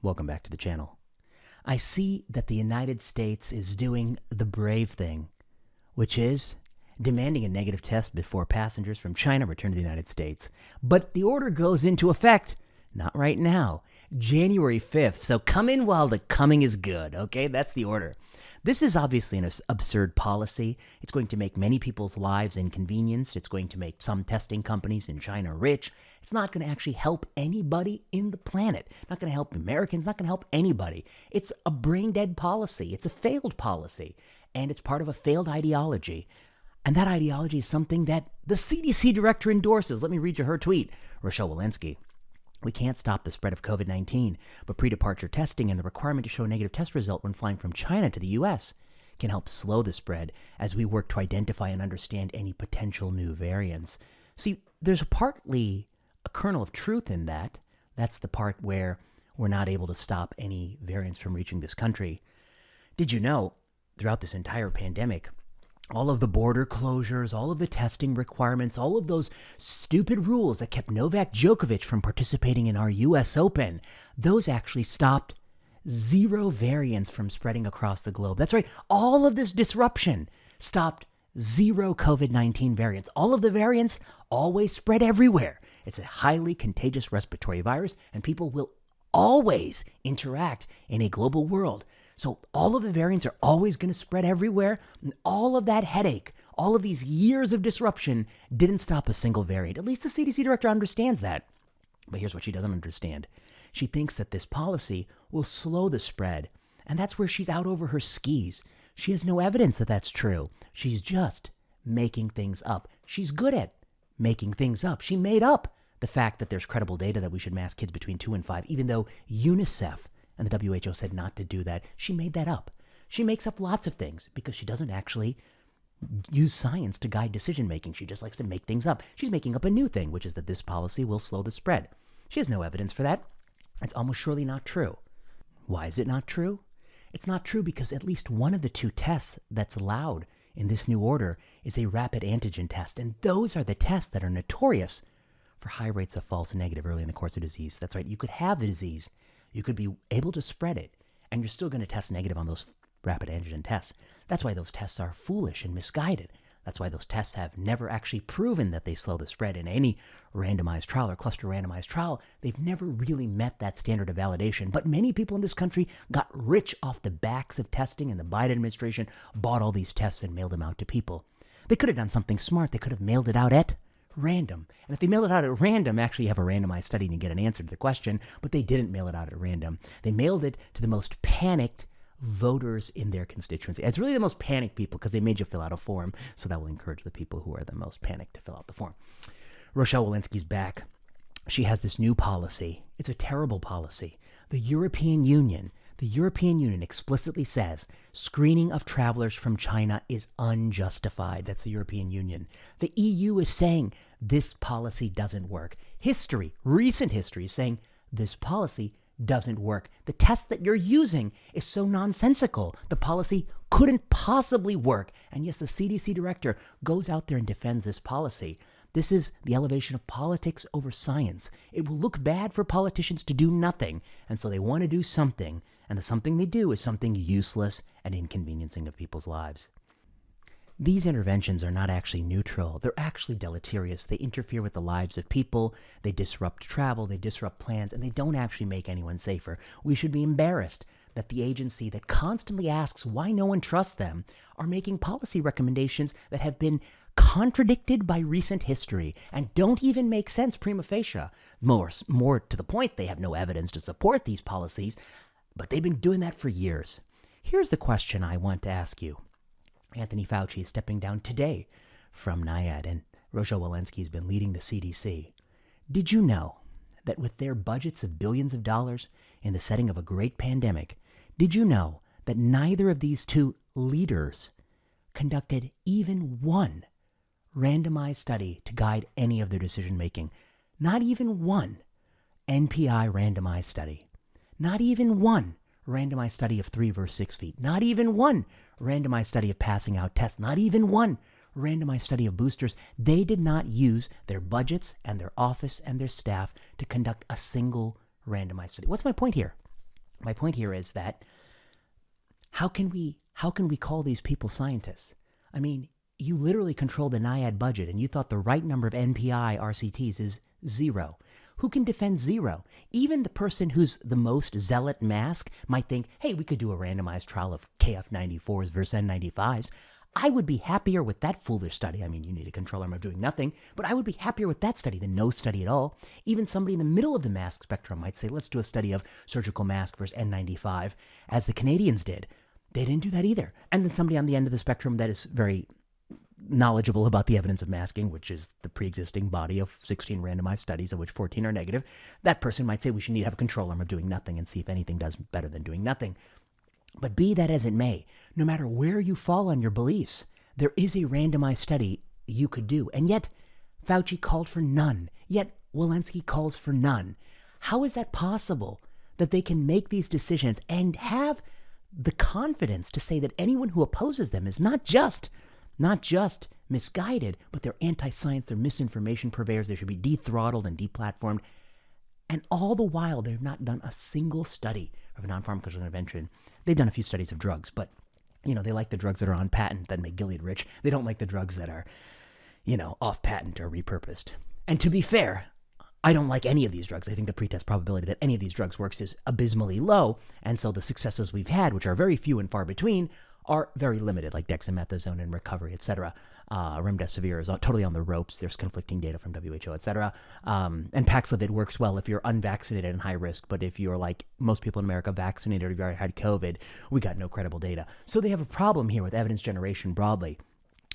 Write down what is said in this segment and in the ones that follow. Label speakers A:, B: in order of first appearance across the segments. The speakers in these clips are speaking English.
A: Welcome back to the channel. I see that the United States is doing the brave thing, which is demanding a negative test before passengers from China return to the United States. But the order goes into effect, not right now, January 5th. So come in while the coming is good, okay? That's the order. This is obviously an absurd policy. It's going to make many people's lives inconvenienced. It's going to make some testing companies in China rich. It's not going to actually help anybody in the planet. Not going to help Americans. Not going to help anybody. It's a brain-dead policy. It's a failed policy. And it's part of a failed ideology. And that ideology is something that the CDC director endorses. Let me read you her tweet. Rochelle Walensky. We can't stop the spread of COVID-19, but pre-departure testing and the requirement to show a negative test result when flying from China to the U.S. can help slow the spread as we work to identify and understand any potential new variants. See, there's partly a kernel of truth in that. That's the part where we're not able to stop any variants from reaching this country. Did you know, throughout this entire pandemic, all of the border closures, all of the testing requirements, all of those stupid rules that kept Novak Djokovic from participating in our U.S. Open, those actually stopped 0 variants from spreading across the globe. That's right. All of this disruption stopped 0 COVID-19 variants. All of the variants always spread everywhere. It's a highly contagious respiratory virus, and people will always interact in a global world. So all of the variants are always going to spread everywhere. And all of that headache, all of these years of disruption didn't stop a single variant. At least the CDC director understands that. But here's what she doesn't understand. She thinks that this policy will slow the spread. And that's where she's out over her skis. She has no evidence that that's true. She's just making things up. She's good at making things up. She made up the fact that there's credible data that we should mask kids between 2 and 5, even though UNICEF and the WHO said not to do that. She made that up. She makes up lots of things because she doesn't actually use science to guide decision-making. She just likes to make things up. She's making up a new thing, which is that this policy will slow the spread. She has no evidence for that. It's almost surely not true. Why is it not true? It's not true because at least one of the 2 tests that's allowed in this new order is a rapid antigen test. And those are the tests that are notorious for high rates of false negative early in the course of disease. That's right. You could have the disease. You could be able to spread it, and you're still going to test negative on those rapid antigen tests. That's why those tests are foolish and misguided. That's why those tests have never actually proven that they slow the spread in any randomized trial or cluster randomized trial. They've never really met that standard of validation. But many people in this country got rich off the backs of testing, and the Biden administration bought all these tests and mailed them out to people. They could have done something smart. They could have mailed it out at random. And if they mail it out at random, actually have a randomized study and you get an answer to the question, but they didn't mail it out at random. They mailed it to the most panicked voters in their constituency. It's really the most panicked people because they made you fill out a form, so that will encourage the people who are the most panicked to fill out the form. Rochelle Walensky's back. She has this new policy. It's a terrible policy. The European Union explicitly says screening of travelers from China is unjustified. That's the European Union. The EU is saying this policy doesn't work. Recent history is saying this policy doesn't work. The test that you're using is so nonsensical. The policy couldn't possibly work. And yes, the CDC director goes out there and defends this policy. This is the elevation of politics over science. It will look bad for politicians to do nothing. And so they want to do something. And the something they do is something useless and inconveniencing of people's lives. These interventions are not actually neutral. They're actually deleterious. They interfere with the lives of people. They disrupt travel. They disrupt plans. And they don't actually make anyone safer. We should be embarrassed that the agency that constantly asks why no one trusts them are making policy recommendations that have been contradicted by recent history and don't even make sense prima facie. More to the point, they have no evidence to support these policies, but they've been doing that for years. Here's the question I want to ask you. Anthony Fauci is stepping down today from NIAID, and Rochelle Walensky has been leading the CDC. Did you know that with their budgets of billions of dollars in the setting of a great pandemic, did you know that neither of these 2 leaders conducted even one randomized study to guide any of their decision-making? Not even one NPI randomized study. Not even one randomized study of 3 versus 6 feet. Not even one randomized study of passing out tests. Not even one randomized study of boosters. They did not use their budgets and their office and their staff to conduct a single randomized study. What's my point here? My point here is that how can we call these people scientists? I mean, you literally control the NIAID budget, and you thought the right number of NPI RCTs is 0. Who can defend 0? Even the person who's the most zealot mask might think, hey, we could do a randomized trial of KF94s versus N95s. I would be happier with that foolish study. I mean, you need a control arm of doing nothing, but I would be happier with that study than no study at all. Even somebody in the middle of the mask spectrum might say, let's do a study of surgical mask versus N95, as the Canadians did. They didn't do that either. And then somebody on the end of the spectrum that is very knowledgeable about the evidence of masking, which is the pre-existing body of 16 randomized studies, of which 14 are negative, that person might say we should need to have a control arm of doing nothing and see if anything does better than doing nothing. But be that as it may, no matter where you fall on your beliefs, there is a randomized study you could do. And yet, Fauci called for none. Yet, Walensky calls for none. How is that possible that they can make these decisions and have the confidence to say that anyone who opposes them is not just misguided, but they're anti-science, they're misinformation purveyors, they should be de-throttled and deplatformed. And all the while, they've not done a single study of a non-pharmacological intervention. They've done a few studies of drugs, but, they like the drugs that are on patent that make Gilead rich. They don't like the drugs that are, off patent or repurposed. And to be fair, I don't like any of these drugs. I think the pretest probability that any of these drugs works is abysmally low. And so the successes we've had, which are very few and far between, are very limited, like dexamethasone and recovery, etc. Remdesivir is totally on the ropes. There's conflicting data from WHO, etc. And Paxlovid works well if you're unvaccinated and high risk, but if you're like most people in America vaccinated or you've already had COVID, we got no credible data. So they have a problem here with evidence generation broadly.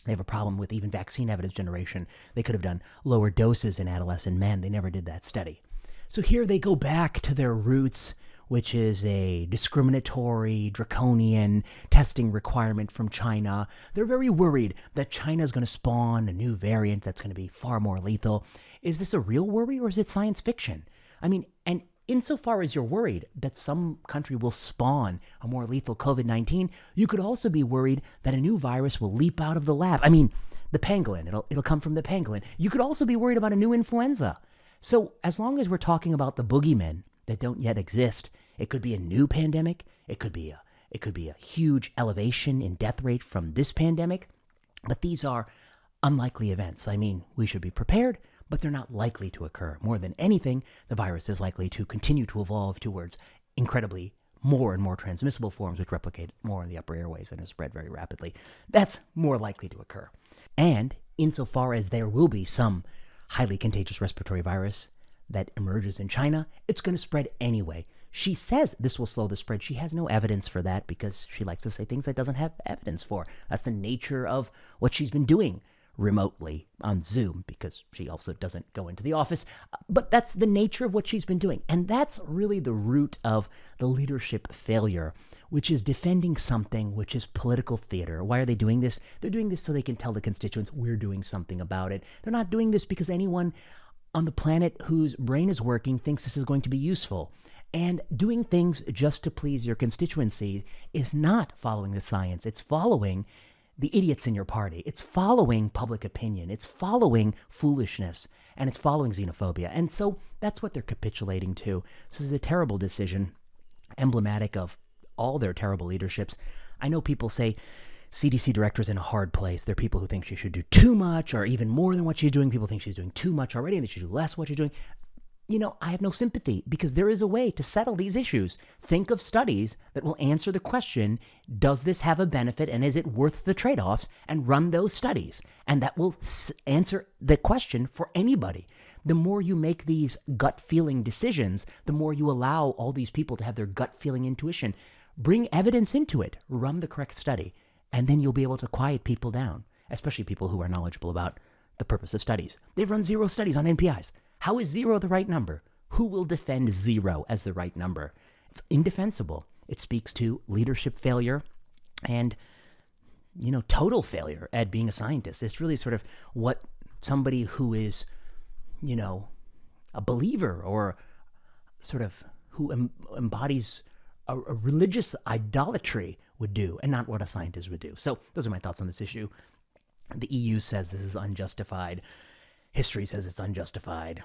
A: They have a problem with even vaccine evidence generation. They could have done lower doses in adolescent men. They never did that study. So here they go back to their roots, which is a discriminatory, draconian testing requirement from China. They're very worried that China is going to spawn a new variant that's going to be far more lethal. Is this a real worry or is it science fiction? I mean, and insofar as you're worried that some country will spawn a more lethal COVID-19, you could also be worried that a new virus will leap out of the lab. I mean, the pangolin, it'll come from the pangolin. You could also be worried about a new influenza. So as long as we're talking about the boogeymen that don't yet exist, it could be a new pandemic. It could be a huge elevation in death rate from this pandemic. But these are unlikely events. I mean, we should be prepared, but they're not likely to occur. More than anything, the virus is likely to continue to evolve towards incredibly more and more transmissible forms which replicate more in the upper airways and are spread very rapidly. That's more likely to occur. And insofar as there will be some highly contagious respiratory virus that emerges in China, it's going to spread anyway. She says this will slow the spread. She has no evidence for that because she likes to say things that doesn't have evidence for. That's the nature of what she's been doing remotely on Zoom, because she also doesn't go into the office. But that's the nature of what she's been doing. And that's really the root of the leadership failure, which is defending something which is political theater. Why are they doing this? They're doing this so they can tell the constituents we're doing something about it. They're not doing this because anyone on the planet whose brain is working thinks this is going to be useful. And doing things just to please your constituency is not following the science. It's following the idiots in your party. It's following public opinion. It's following foolishness. And it's following xenophobia. And so that's what they're capitulating to. This is a terrible decision, emblematic of all their terrible leaderships. I know people say CDC director's in a hard place. There are people who think she should do too much or even more than what she's doing. People think she's doing too much already and they should do less of what she's doing. I have no sympathy because there is a way to settle these issues. Think of studies that will answer the question, does this have a benefit and is it worth the trade-offs? And run those studies. And that will answer the question for anybody. The more you make these gut feeling decisions, the more you allow all these people to have their gut feeling intuition. Bring evidence into it. Run the correct study. And then you'll be able to quiet people down, especially people who are knowledgeable about the purpose of studies. They've run 0 studies on NPIs. How is 0 the right number? Who will defend 0 as the right number? It's indefensible. It speaks to leadership failure and, total failure at being a scientist. It's really sort of what somebody who is, a believer or sort of who embodies a religious idolatry would do and not what a scientist would do. So those are my thoughts on this issue. The EU says this is unjustified. History says it's unjustified.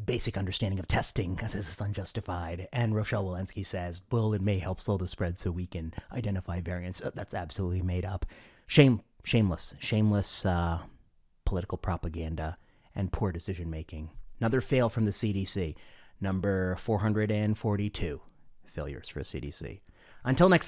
A: basic understanding of testing because this is unjustified. And Rochelle Walensky says, well, it may help slow the spread so we can identify variants. That's absolutely made up. Shameless political propaganda and poor decision making. Another fail from the CDC. Number 442 failures for CDC. Until next time.